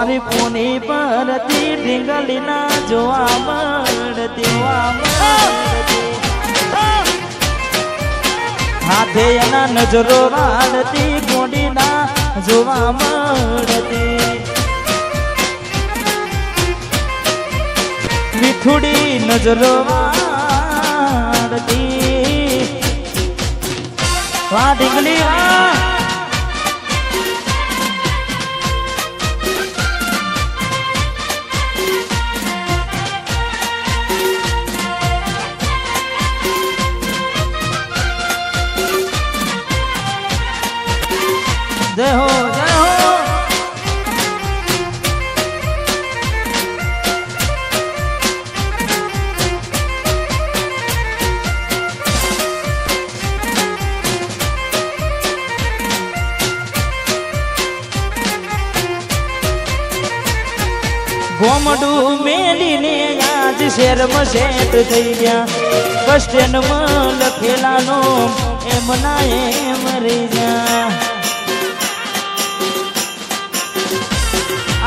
મારી પોની પરથી ઢીંગલીના જોવા મળતી હાથે એના નજરો વાળતી ગોડીના જોવા મળતી મીઠુડી નજરો વાળતી વાહ ઢીંગલી વાહ जय हो जय हो गोमडू मेली ने आज शेर में सेट थई गया बस स्टेशन में लखेला नो एम ना एम रही जा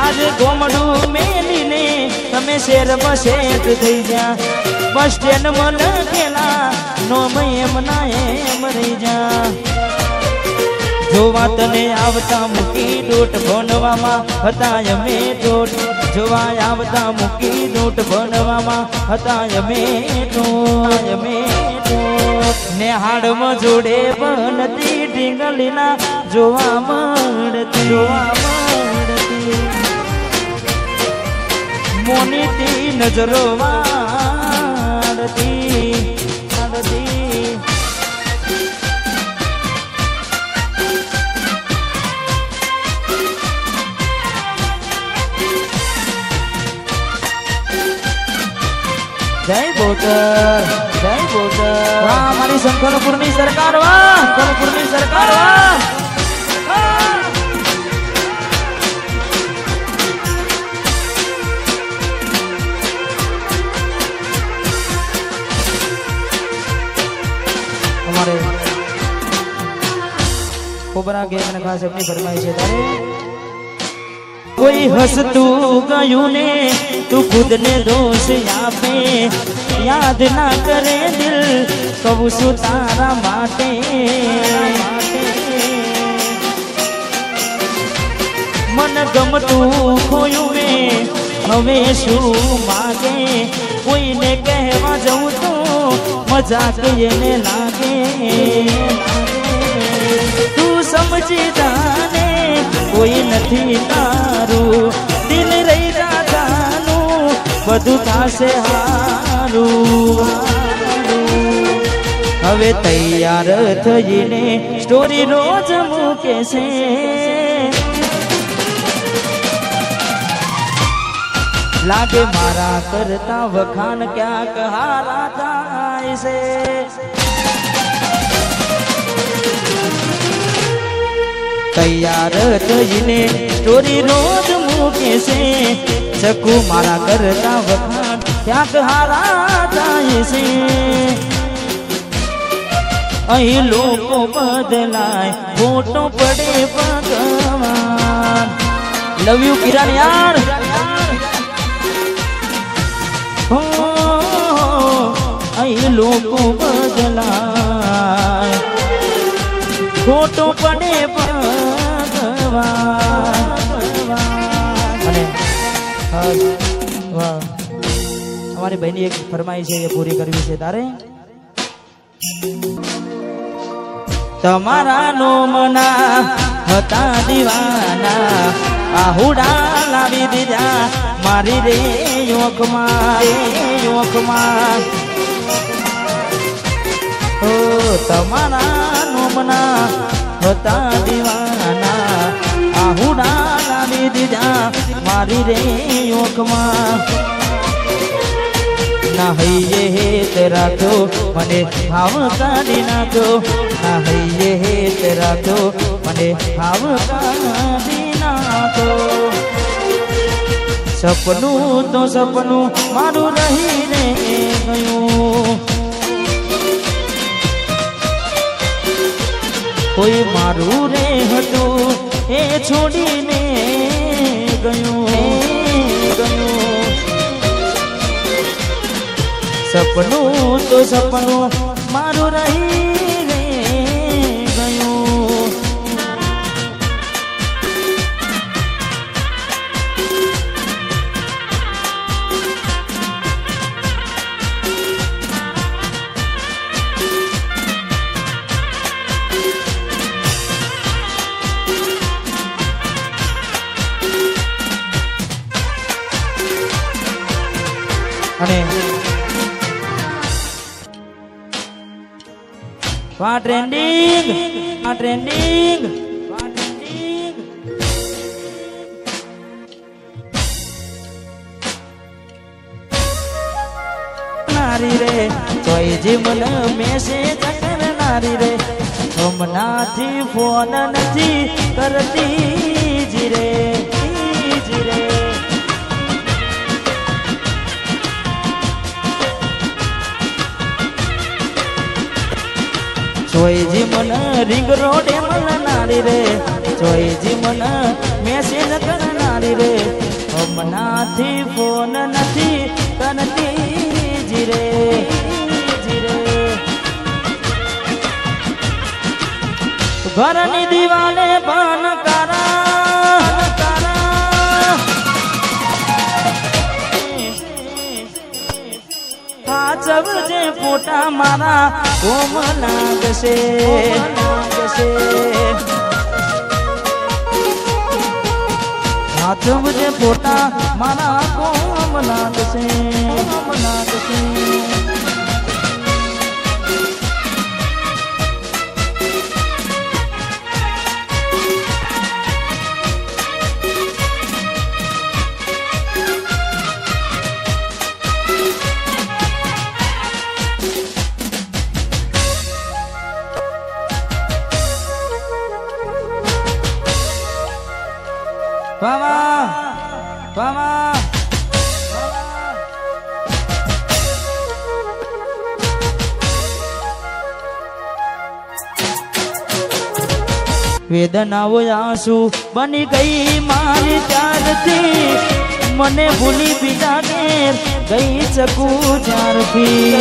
आज गोमडू मेली ने तमे शेर में सेट थई जा बस स्टेशन में लखेला नो एम ना एम रही जा જોવા તને આવતા મૂકી દોટ ભણવામાં હતા અમે દોટ જોવા આવતા મૂકી દોટ ભણવામાં હતા અમે દોટ ને હાડમાં જોડે બનતી ઢીંગલીના જોવા મળતી મોનીતી નજરો વાળતી जय बोटर वाह हमारी शंकरपुरनी सरकार वाह शंकरपुरनी सरकार वाह हमारे कोबरा गेम ने खास अपनी फरमाइश है तारे कोई हंसतू गयूं ने तू खुद ने दोष आपे याद ना करे दिल कबू सु तारा माटे मन गमतू खोयूं में हवे शू मागे कोई ने कहवा जाऊं तो मजाक ये लागे तू समझी जाने कोई नहीं तारू दिल रही राजानू बधु थासे हारू हवे तैयार थईने स्टोरी रोज मूके से लागे मारा करता वखान क्या कहारा था ऐसे तैयार थईने स्टोरी रोज मूके से सकू मारा करता वखान क्या कहारा था ऐसे अही लोको बदलाय फोटो पड़े भगवान लव यू किरण यार हो अही लोको बदलाय फोटो पड़े हमारी बहनी एक फरमाइश है ये पूरी करवी है तारे तमारा नो मना हता दीवाना आहुड़ा लावी दीजा मारी रे योकमा ओ तमारा नो मना हता दीवाना आहुड़ा लावी दीजा मारी रे योकमा ना है तेरा तो मने भाव काढ़ी नाखो ना है तेरा तो मने भाव काढ़ी नाखो सपनू तो सपनू मारू रही ने गयूं कोई मारू रे हटू ए छोड़ी ने સપનું તો સપનું મારું રહી રે ગયું. અને વા ટ્રેન્ડિંગ નારી રે કોઈ જીવન મેસેજ કરનારી રે હમણાંથી ફોન નથી કરતી જીરે જોઈજી મન રિંગ રોડે મળનારી રે જોઈજી મન મેસેજ કરનારી રે હમણાંથી ફોન નથી કરતી જીરે ઘરની દિવાલે બનકારા સાચવજે ફોટા મારા કોમ લાગશે સાચવજે ફોટા મારા કોમ લાગશે વાવા વેદનાઓ આંસુ બની ગઈ મારી ત્યારથી મને ભૂલી બીજા ઘેર ગઈ શકું જ્યારથી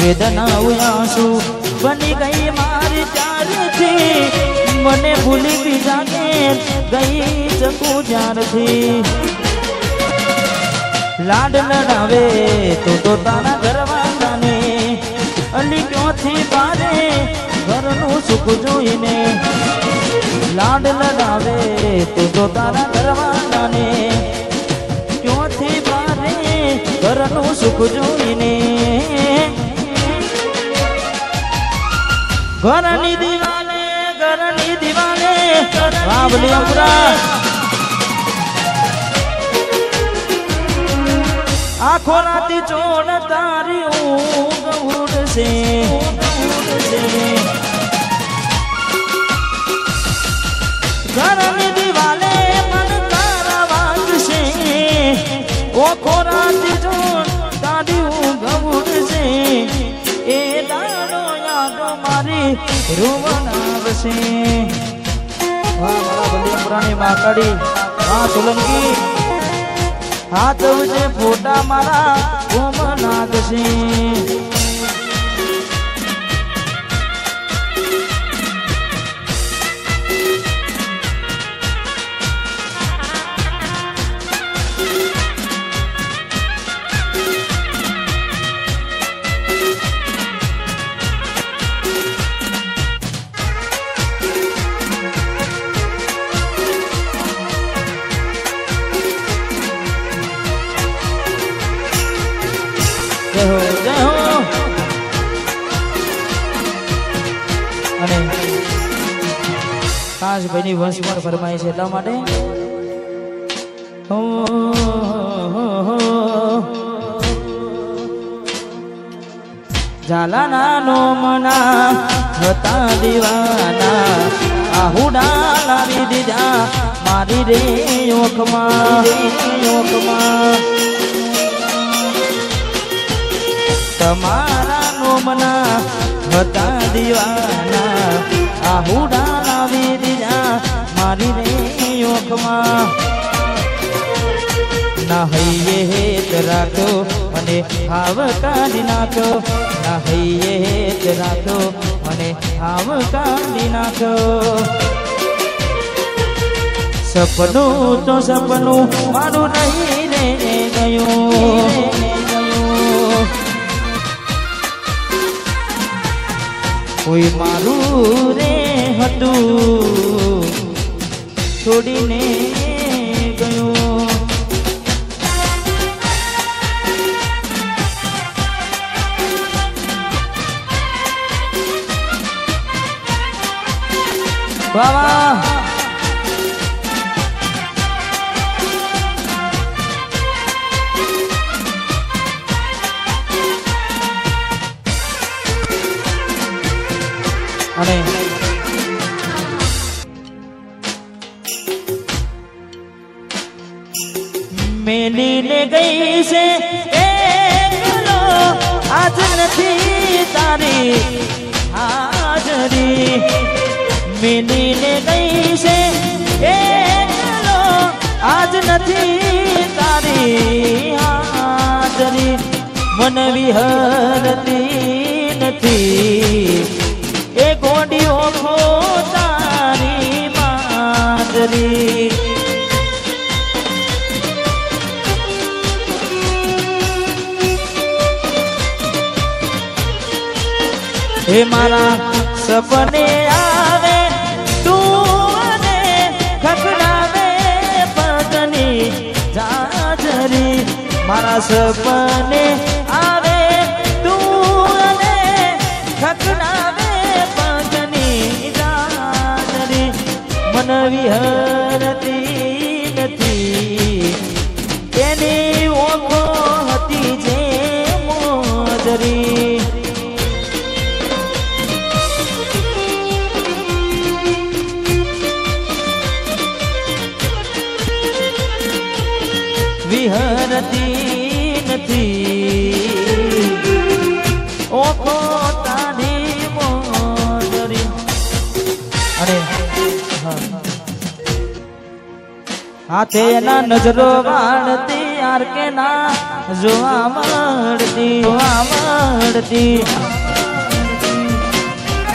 વેદનાઓ આંસુ બની ગઈ મારી ત્યારથી મને ભૂલી બીજા ઘેર ગઈ શકું જ્યારથી લાડ લડાવે તો તારા ઘરવાળાને અલી ક્યોથી બારે ઘરનું સુખ જોઈને લાડ લડાવે તો તારા ઘરવાળાને ક્યોથી બારે ઘરનું સુખ જોઈને ઘરની દિવાલે વાવલી અમરા આખો રાતી ચોડ તારી ઊંઘ ઉડશે ઘરની દિવાલે મન તારા વાગશે આખો રાતી ચોડ તારી ઊંઘ ઉડશે એ દાડો યાદો મારી રૂવન આવશે. વાહ મારા બલિયપુરાની માકડી વાહ સોલંકી હાથ ઉજે ફોટા મારા કોમ નાગશે. અને ખાસ ભાઈની વંશ પણ ફરમાય છે એટલા માટે ઝાલાના નો મના હતા દીવાના આહુડા લાવી દીધા મારી રે ઓખમાં તમારા નો મના હતા દીવાના આહુડા મારી રે ઓખમાં ના હૈયે હેત રાખો અને હાવ કાઢી નાખો ના હૈયે હેત રાખો અને હાવ કાઢી નાખો સપનું તો સપનું મારું નહીં રે ગયું કોઈ મારું રે હતું છોડીને ગયું વાહ વાહ અને મેલીને ગઈ છે એકલો આજ નથી તારી હાજરી મેલીને ગઈ છે એકલો આજ નથી તારી હાજરી મન વિહરતી નથી એ ગોડીઓ ખો તારી માદરી હે મારા સપને આવે તું મને ખખડાવે પગની જાજરી મારા સપને આવે તું મને ખખડાવે મન વિહરતી નથી એની ઓખો હતી જે મોજરી વિહરતી નથી ઓખો તારી મોજરી અરે હાથે એના નજરો વાળતી યાર કે ના જોવા મળતી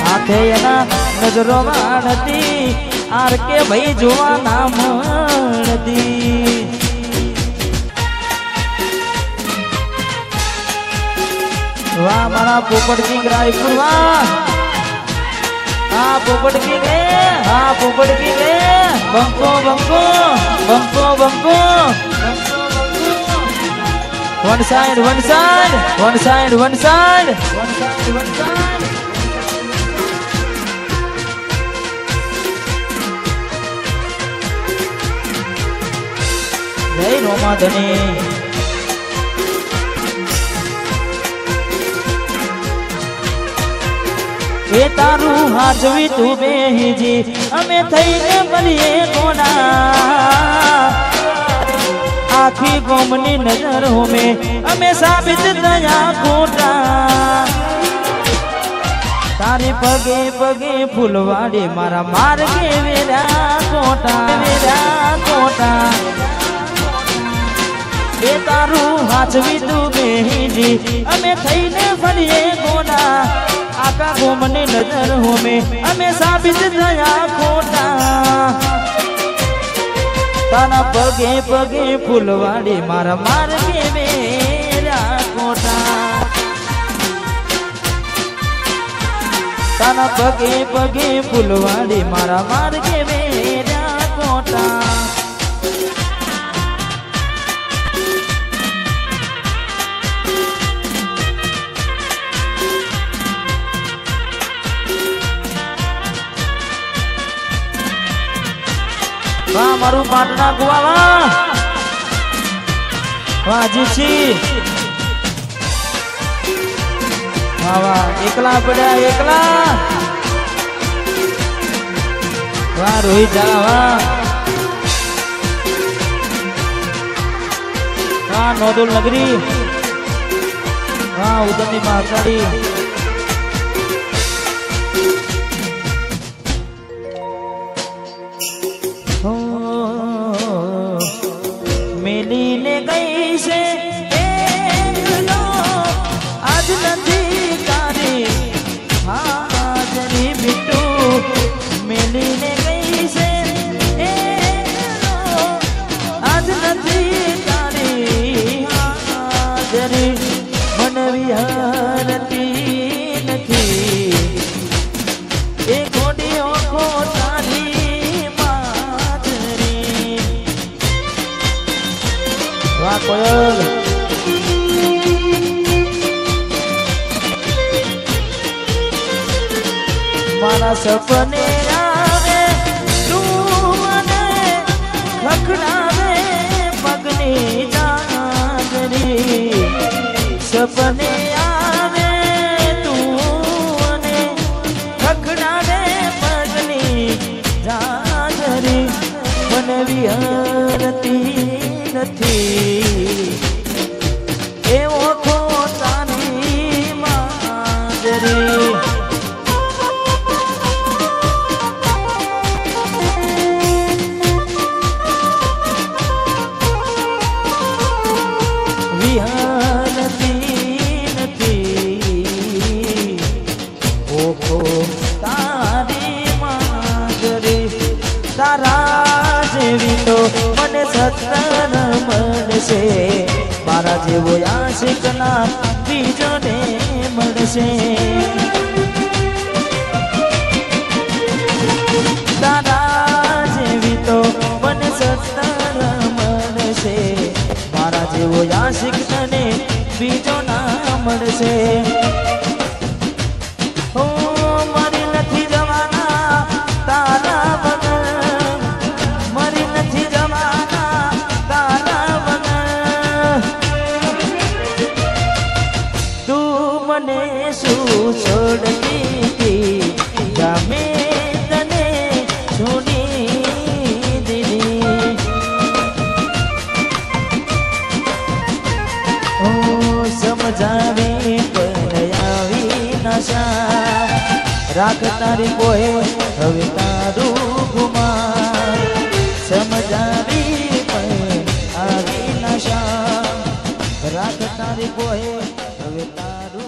હાથે એના નજરો વાળતી યાર કે ભાઈ જોવા ના મળતી વાહ મારા પોપટ કિંગ રાયપુર વાહ હા પોપટ કિંગ હા પોપટ કિંગ બંકો બંકો બંકો બંકો one side one side one side one side one side one side જય રોમાધની એ તારું હાજવી તું બેહીજી અમે થઈને બનીએ કોના આખી ગોમની નજર હોમે અમે સાબિત થયા ખોટા તારી પગે પગે ફૂલવાડી મારા માર્ગે વેરા કોટા એ તારું હાજવી તું બેહીજી અમે થઈને ફરીએ કોના આકા ગોમની નજર હોમે અમે સાબિત થયા ખોટા તારા પગે પગે ફૂલવાડી મારા માર્ગે વેરા કોટા તારા પગે પગે ફૂલવાડી મારા માર્ગે વેરા કોટા વાહ મારું પાટના કુવા વાહ વાહ જીસી વાહ વાહ એકલા પડ્યા એકલા વાહ રોહિત જા વાહ વાહ નોદોલ નગરી વાહ ઉદયની મહાકાળી મારા સપને આવે તું મને ખખડાવે પગની ચાદરી સપને આવે તું મને ખખડાવે પગની ચાદરી મને વિહરતી નથી એવો ખોટાની માદરી તારા જેવી તો મને સત્તર મળશે મારા જેવો આશિક ના બીજોને મળશે તારા જેવી તો મને સત્તર મળશે મારા જેવો આશિક તને બીજો ના મળશે છોડતી ગમે તને છોડી દીધી સમજાવી પણ આવી નશા રાખ તારી કોઈ હવે તારું ગુમાન સમજાવી પણ આવી નશા રાખ તારી કોઈ હવે તારું